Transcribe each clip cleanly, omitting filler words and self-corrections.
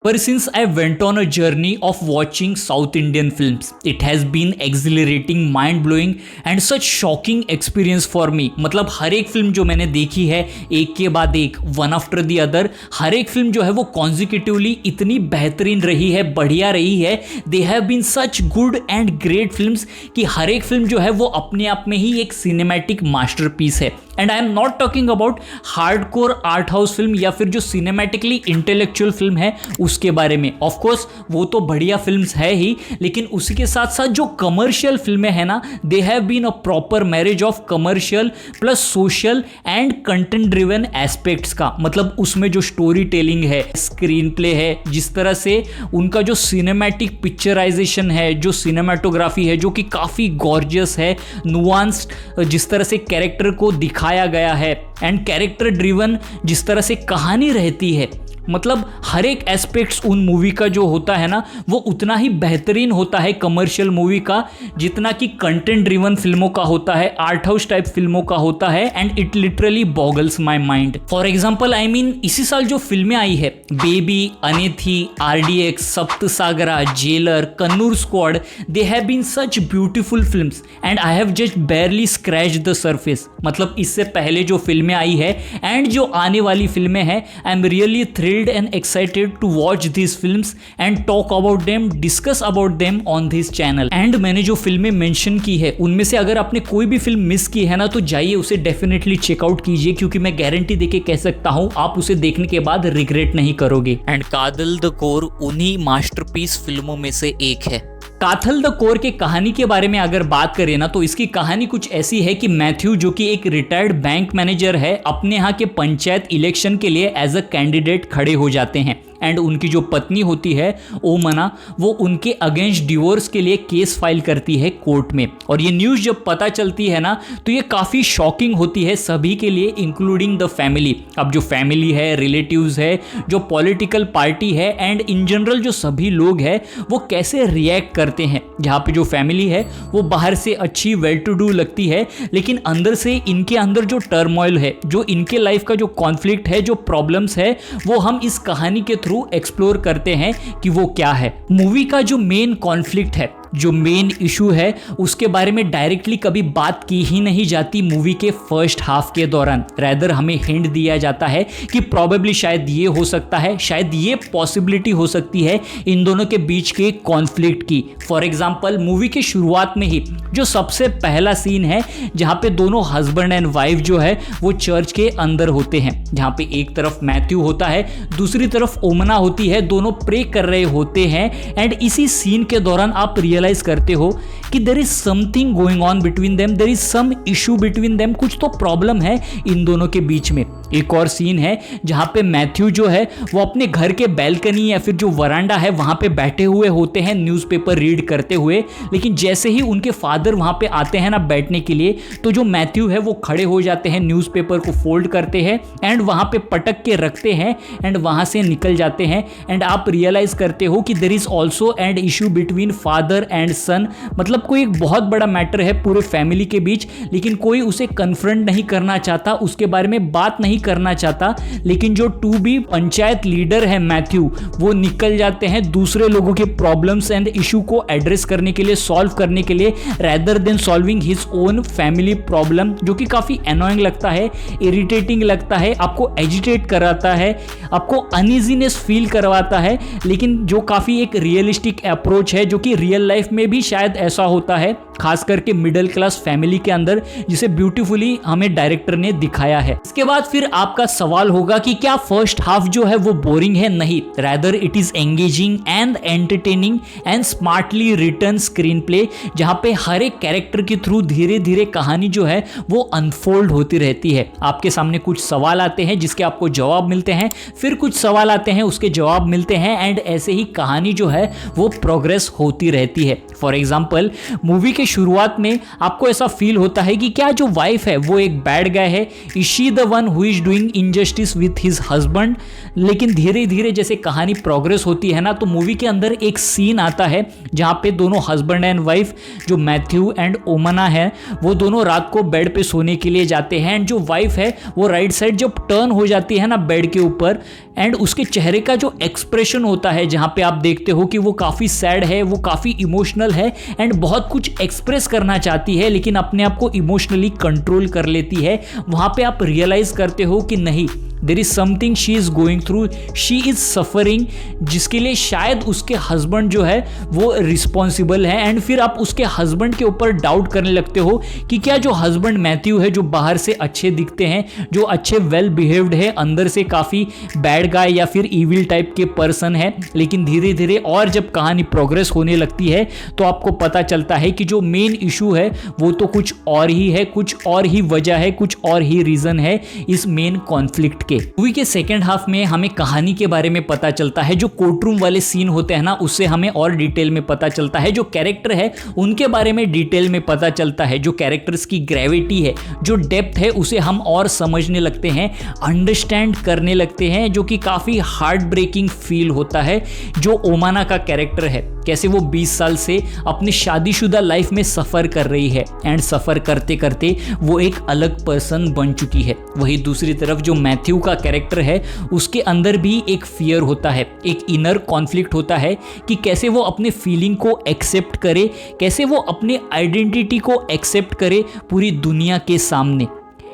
But since I went on a journey of watching South Indian films, it has been exhilarating, mind-blowing and such shocking experience for me. मतलब हर एक film जो मैंने देखी है एक के बाद एक, वन आफ्टर दी अदर, हर एक फिल्म जो है वो कॉन्जिक्यूटिवली इतनी बेहतरीन रही है, बढ़िया रही है. They have been such good and great films कि हर एक फिल्म जो है वो अपने आप में ही एक सिनेमैटिक मास्टरपीस है. And I am not talking about hardcore art house film या फिर जो सिनेमैटिकली इंटेलेक्चुअल फिल्म है उसके बारे में. ऑफ कोर्स वो तो बढ़िया फिल्म्स है ही, लेकिन उसी के साथ साथ जो कमर्शियल फिल्में हैं ना, they have been a proper marriage of commercial plus social and content driven aspects का. मतलब उसमें जो स्टोरी टेलिंग है, स्क्रीन प्ले है, जिस तरह से उनका जो सिनेमैटिक पिक्चराइजेशन है, जो सिनेमाटोग्राफी है जो कि काफ़ी गॉर्जियस है, नुआंस्ड जिस तरह से कैरेक्टर को दिखाया गया है एंड कैरेक्टर ड्रिवन जिस तरह से कहानी रहती है. मतलब हर एक एस्पेक्ट्स उन मूवी का जो होता है ना वो उतना ही बेहतरीन होता है कमर्शियल मूवी का जितना कि कंटेंट ड्रिवन फिल्मों का होता है, आर्ट हाउस टाइप फिल्मों का होता है. And it literally boggles my mind. For example I mean इसी साल जो फिल्में आई है, बेबी, अनेथी, RDX, Saptasagara, Jailer, Kannur squad, they have been such beautiful films and I have just barely scratched the surface. मतलब इससे पहले जो फिल्में आई है एंड जो आने वाली फिल्में हैं, I am really thrilled and excited to watch these films and talk about them, discuss about them on this channel. And मैंने जो फिल्में मेंशन की है उनमें से अगर आपने कोई भी फिल्म मिस की है ना तो जाइए उसे डेफिनेटली चेकआउट कीजिए, क्योंकि मैं गारंटी देके कह सकता हूँ आप उसे देखने के बाद रिग्रेट नहीं करोगे. एंड कादल द कोर उन्हीं मास्टरपीस फिल्मों में से एक है. काथल द कोर के कहानी के बारे में अगर बात करें ना तो इसकी कहानी कुछ ऐसी है कि मैथ्यू जो कि एक रिटायर्ड बैंक मैनेजर है, अपने यहाँ के पंचायत इलेक्शन के लिए एज अ कैंडिडेट खड़े हो जाते हैं. एंड उनकी जो पत्नी होती है ओमना, वो उनके अगेंस्ट डिवोर्स के लिए केस फाइल करती है कोर्ट में. और ये न्यूज़ जब पता चलती है ना तो ये काफ़ी शॉकिंग होती है सभी के लिए, इंक्लूडिंग द फैमिली. अब जो फैमिली है, रिलेटिव्स है, जो पॉलिटिकल पार्टी है एंड इन जनरल जो सभी लोग हैं वो कैसे रिएक्ट करते हैं. जहाँ पे जो फैमिली है वो बाहर से अच्छी वेल टू डू लगती है, लेकिन अंदर से इनके अंदर जो टर्मोइल है, जो इनके लाइफ का जो कॉन्फ्लिक्ट है, जो प्रॉब्लम्स है, वो हम इस कहानी के थ्रू एक्सप्लोर करते हैं कि वो क्या है. मूवी का जो मेन कॉन्फ्लिक्ट है, जो मेन इशू है, उसके बारे में डायरेक्टली कभी बात की ही नहीं जाती मूवी के फर्स्ट हाफ के दौरान. रैदर हमें हिंट दिया जाता है कि प्रॉबेबली शायद ये हो सकता है, शायद ये पॉसिबिलिटी हो सकती है इन दोनों के बीच के कॉन्फ्लिक्ट की. फॉर एग्जाम्पल मूवी के शुरुआत में ही जो सबसे पहला सीन है जहाँ पे दोनों हस्बैंड एंड वाइफ जो है वो चर्च के अंदर होते हैं, जहाँ पे एक तरफ मैथ्यू होता है, दूसरी तरफ ओमना होती है, दोनों प्रे कर रहे होते हैं. एंड इसी सीन के दौरान आप रियलाइज करते हो कि there is something going on between them, there is some issue between them, कुछ तो प्रॉब्लम है इन दोनों के बीच में. एक और सीन है जहां पे मैथ्यू जो है वो अपने घर के बैल्कनी या फिर जो वरांडा है वहां पे बैठे हुए होते हैं न्यूज़पेपर रीड करते हुए, लेकिन जैसे ही उनके फादर वहां पे आते हैं ना बैठने के लिए, तो जो मैथ्यू है वो खड़े हो जाते हैं, न्यूज़पेपर को फोल्ड करते हैं एंड वहां पे पटक के रखते हैं एंड वहां से निकल जाते हैं. एंड आप रियलाइज करते हो कि there is also and issue between father and son. मतलब कोई एक बहुत बड़ा मैटर है पूरे फैमिली के बीच, लेकिन कोई उसे कन्फ्रंट नहीं करना चाहता, उसके बारे में बात नहीं करना चाहता. लेकिन जो टू बी पंचायत लीडर है मैथ्यू, वो निकल जाते हैं दूसरे लोगों के प्रॉब्लम्स एंड इशू को एड्रेस करने के लिए, सॉल्व करने के लिए, rather than solving his own family problem, जो कि काफी एनोइंग लगता है, इरिटेटिंग लगता है, आपको एजिटेट कराता है, आपको अनइजीनेस फील करवाता है, लेकिन जो काफी एक रियलिस्टिक अप्रोच है, जो कि रियल लाइफ में भी शायद ऐसा होता है, खास करके मिडिल क्लास फैमिली के अंदर, जिसे ब्यूटीफुली हमें डायरेक्टर ने दिखाया है. इसके बाद फिर आपका सवाल होगा कि क्या फर्स्ट हाफ जो है वो बोरिंग है? नहीं, rather it is engaging and entertaining and smartly written screen play, जहां पे हर एक कैरेक्टर के थ्रू धीरे धीरे कहानी जो है वो अनफोल्ड होती रहती है. आपके सामने कुछ सवाल आते हैं जिसके आपको जवाब मिलते हैं, फिर कुछ सवाल आते हैं उसके जवाब मिलते हैं एंड ऐसे ही कहानी जो है वो प्रोग्रेस होती रहती है. फॉर एग्जाम्पल मूवी के शुरुआत में आपको ऐसा फील होता है कि क्या जो वाइफ है वो एक बैड गाय है, is she the one who is doing injustice with his husband. लेकिन धीरे धीरे जैसे कहानी प्रोग्रेस होती है ना, तो मूवी के अंदर एक सीन आता है जहां पे दोनों हस्बैंड एंड वाइफ जो मैथ्यू एंड ओमना है वो दोनों रात को बेड पे सोने के लिए जाते हैं। एंड जो वाइफ है वो राइट साइड जब टर्न हो जाती है ना बेड के ऊपर, एंड उसके चेहरे का जो एक्सप्रेशन होता है जहां पे आप देखते हो कि वो काफी सैड है, वो काफी इमोशनल है एंड बहुत कुछ एक्सप्रेस करना चाहती है लेकिन अपने आप को इमोशनली कंट्रोल कर लेती है। वहां पे आप रियलाइज करते हो कि नहीं, there is something she is going through, she is suffering, जिसके लिए शायद उसके हस्बैंड जो है वो रिस्पॉन्सिबल है। एंड फिर आप उसके हस्बैंड के ऊपर डाउट करने लगते हो कि क्या जो हस्बैंड मैथ्यू है, जो बाहर से अच्छे दिखते हैं, जो अच्छे वेल बिहेव्ड है, अंदर से काफी बैड गाय या फिर इविल टाइप के पर्सन है। लेकिन धीरे धीरे और जब कहानी प्रोग्रेस होने लगती है तो आपको पता चलता है कि जो मेन इशू है वो तो कुछ और ही है, कुछ और ही वजह है, कुछ और ही रीजन है इस मेन कॉन्फ्लिक्ट के। मूवी के सेकेंड हाफ में हमें कहानी के बारे में पता चलता है, जो कोर्टरूम वाले सीन होते हैं ना उससे हमें और डिटेल में पता चलता है, जो कैरेक्टर है उनके बारे में डिटेल में पता चलता है, जो कैरेक्टर्स की ग्रेविटी है, जो डेप्थ है उसे हम और समझने लगते हैं, अंडरस्टैंड करने लगते हैं, जो कि काफी हार्ट ब्रेकिंग फील होता है। जो ओमाना का कैरेक्टर है, कैसे वो 20 साल से अपनी शादीशुदा लाइफ में सफर कर रही है एंड सफर करते करते वो एक अलग पर्सन बन चुकी है। वही दूसरी तरफ जो मैथ्यू का कैरेक्टर है उसके अंदर भी एक फियर होता है, एक इनर कॉन्फ्लिक्ट होता है कि कैसे वो अपने फीलिंग को एक्सेप्ट करे, कैसे वो अपने आइडेंटिटी को एक्सेप्ट करे पूरी दुनिया के सामने।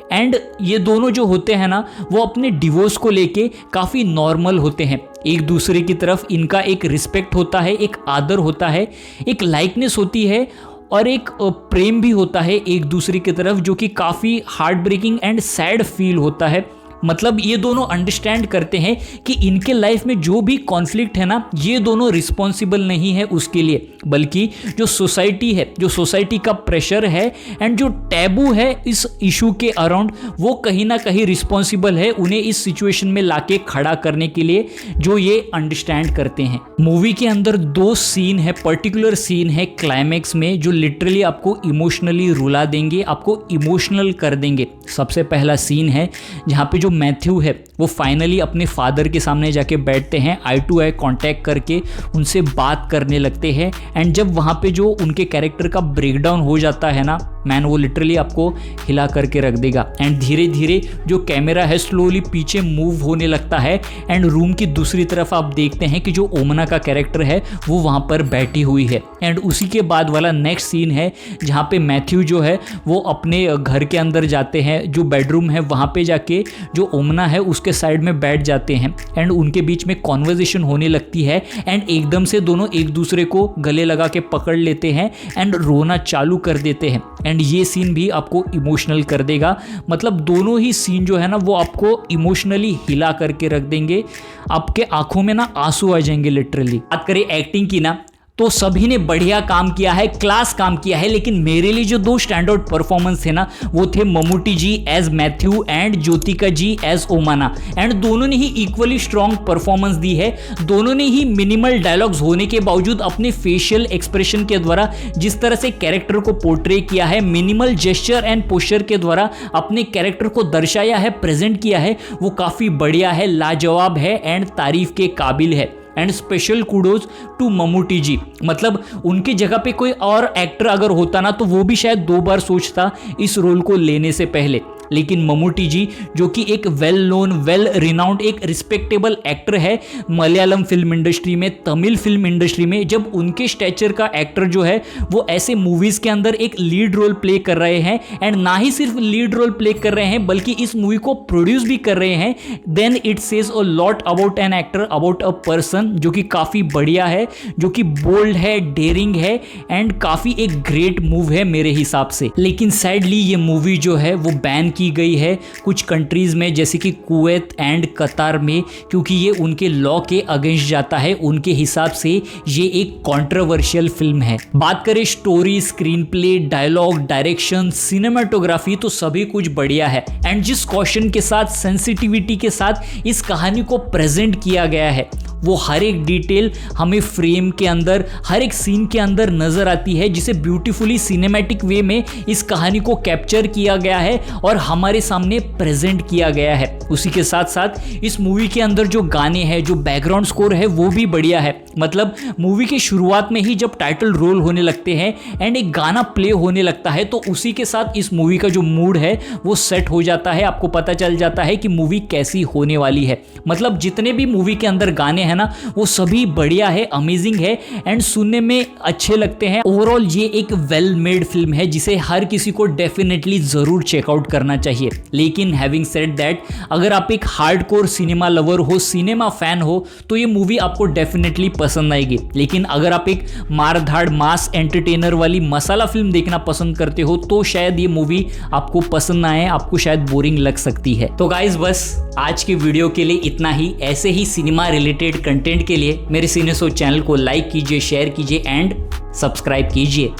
एंड ये दोनों जो होते हैं ना वो अपने डिवोर्स को लेके काफ़ी नॉर्मल होते हैं, एक दूसरे की तरफ इनका एक रिस्पेक्ट होता है, एक आदर होता है, एक लाइकनेस होती है और एक प्रेम भी होता है एक दूसरे की तरफ, जो कि काफ़ी heart breaking and sad feel होता है। मतलब ये दोनों अंडरस्टैंड करते हैं कि इनके लाइफ में जो भी कॉन्फ्लिक्ट है ना, ये दोनों रिस्पॉन्सिबल नहीं है उसके लिए, बल्कि जो सोसाइटी है, जो सोसाइटी का प्रेशर है एंड जो टैबू है इस इशू के अराउंड, वो कहीं ना कहीं रिस्पॉन्सिबल है उन्हें इस सिचुएशन में लाके खड़ा करने के लिए, जो ये अंडरस्टैंड करते हैं। मूवी के अंदर 2 सीन है, पर्टिकुलर सीन है क्लाइमैक्स में, जो लिटरली आपको इमोशनली रुला देंगे, आपको इमोशनल कर देंगे। सबसे पहला सीन है जहाँ पे जो मैथ्यू है वो फाइनली अपने फादर के सामने जाके बैठते हैं, आई टू आई कांटेक्ट करके उनसे बात करने लगते हैं। एंड जब वहाँ पे जो उनके कैरेक्टर का ब्रेकडाउन हो जाता है ना मैन, वो लिटरली आपको हिला करके रख देगा। एंड धीरे धीरे जो कैमरा है स्लोली पीछे मूव होने लगता है एंड रूम की दूसरी तरफ आप देखते हैं कि जो ओमना का कैरेक्टर है वो वहाँ पर बैठी हुई है। एंड उसी के बाद वाला नेक्स्ट सीन है जहाँ पे मैथ्यू जो है वो अपने घर के अंदर जाते हैं, जो बेडरूम है वहाँ पे जाके जो ओमना है उसके साइड में बैठ जाते हैं एंड उनके बीच में कॉन्वर्जेशन होने लगती है एंड एकदम से दोनों एक दूसरे को गले लगा के पकड़ लेते हैं एंड रोना चालू कर देते हैं। एंड ये सीन भी आपको इमोशनल कर देगा, मतलब दोनों ही सीन जो है ना वो आपको इमोशनली हिला करके रख देंगे, आपके आंखों में ना आंसू आ जाएंगे लिटरली। बात करें एक्टिंग की ना, तो सभी ने बढ़िया काम किया है, क्लास काम किया है, लेकिन मेरे लिए जो 2 स्टैंड आउट परफॉर्मेंस थे ना वो थे Mammootty ji as Matthew and Jyothika ji as Omana. And दोनों ने ही इक्वली स्ट्रॉन्ग परफॉर्मेंस दी है। दोनों ने ही मिनिमल डायलॉग्स होने के बावजूद अपने फेशियल एक्सप्रेशन के द्वारा जिस तरह से कैरेक्टर को पोर्ट्रे किया है, मिनिमल जेस्चर एंड पोस्चर के द्वारा अपने कैरेक्टर को दर्शाया है, प्रेजेंट किया है, वो काफ़ी बढ़िया है, लाजवाब है एंड तारीफ के काबिल है। And special kudos to Mammootty ji, मतलब उनकी जगह पे कोई और एक्टर अगर होता ना तो वो भी शायद 2 बार सोचता इस रोल को लेने से पहले। लेकिन ममूटी जी जो कि एक वेल नोन, वेल रिनाउंड, एक रिस्पेक्टेबल एक्टर है मलयालम फिल्म इंडस्ट्री में, तमिल फिल्म इंडस्ट्री में, जब उनके स्टैचर का एक्टर जो है वो ऐसे मूवीज़ के अंदर एक लीड रोल प्ले कर रहे हैं एंड ना ही सिर्फ लीड रोल प्ले कर रहे हैं बल्कि इस मूवी को प्रोड्यूस भी कर रहे हैं, then it says a lot about an actor, about a person जो कि काफ़ी बढ़िया है, जो कि बोल्ड है, डेयरिंग है एंड काफ़ी एक ग्रेट मूव है मेरे हिसाब से। लेकिन सैडली ये मूवी जो है वो बैन की गई है कुछ कंट्रीज़ में, जैसे कि कुवैत एंड कतार में, क्योंकि ये उनके लॉ के अगेंस्ट जाता है। उनके हिसाब से ये एक कंट्रोवर्शियल फिल्म है। बात करें story, screen play, dialogue, direction, cinematography तो सभी कुछ बढ़िया है। एंड जिस कॉशन के साथ, सेंसिटिविटी के साथ इस कहानी को प्रेजेंट किया गया है, वो हर एक डिटेल हमें फ्रेम के अंदर, हर एक सीन के अंदर नजर आती है, जिसे ब्यूटीफुली सिनेमैटिक वे में इस कहानी को कैप्चर किया गया है और हमारे सामने प्रेजेंट किया गया है। उसी के साथ साथ इस मूवी के अंदर जो गाने हैं, जो बैकग्राउंड स्कोर है, वो भी बढ़िया है। मतलब मूवी की शुरुआत में ही जब टाइटल रोल होने लगते हैं एंड एक गाना प्ले होने लगता है, तो उसी के साथ इस मूवी का जो मूड है वो सेट हो जाता है। आपको पता चल जाता है कि मूवी कैसी होने वाली है। मतलब जितने भी मूवी के अंदर गाने हैं ना, वो सभी बढ़िया है, अमेजिंग है एंड सुनने में अच्छे लगते हैं। ओवरऑल ये एक वेल मेड फिल्म है जिसे हर किसी को डेफिनेटली जरूर चेकआउट करना चाहिए। लेकिन हैविंग सेड दैट, अगर आप एक हार्डकोर सिनेमा लवर हो, सिनेमा फैन हो, तो ये मूवी आपको डेफिनेटली पसंद आएगी। लेकिन अगर आप एक मारधाड़ मास एंटरटेनर वाली मसाला फिल्म देखना पसंद करते हो, तो शायद ये मूवी आपको पसंद ना आए, आपको शायद बोरिंग लग सकती है। तो गाइस, बस आज के वीडियो के लिए इतना ही। ऐसे ही सिनेमा रिलेटेड कंटेंट के लिए मेरे सिनेसो चैनल को लाइक कीजिए, शेयर कीजिए एंड सब्सक्राइब कीजिए।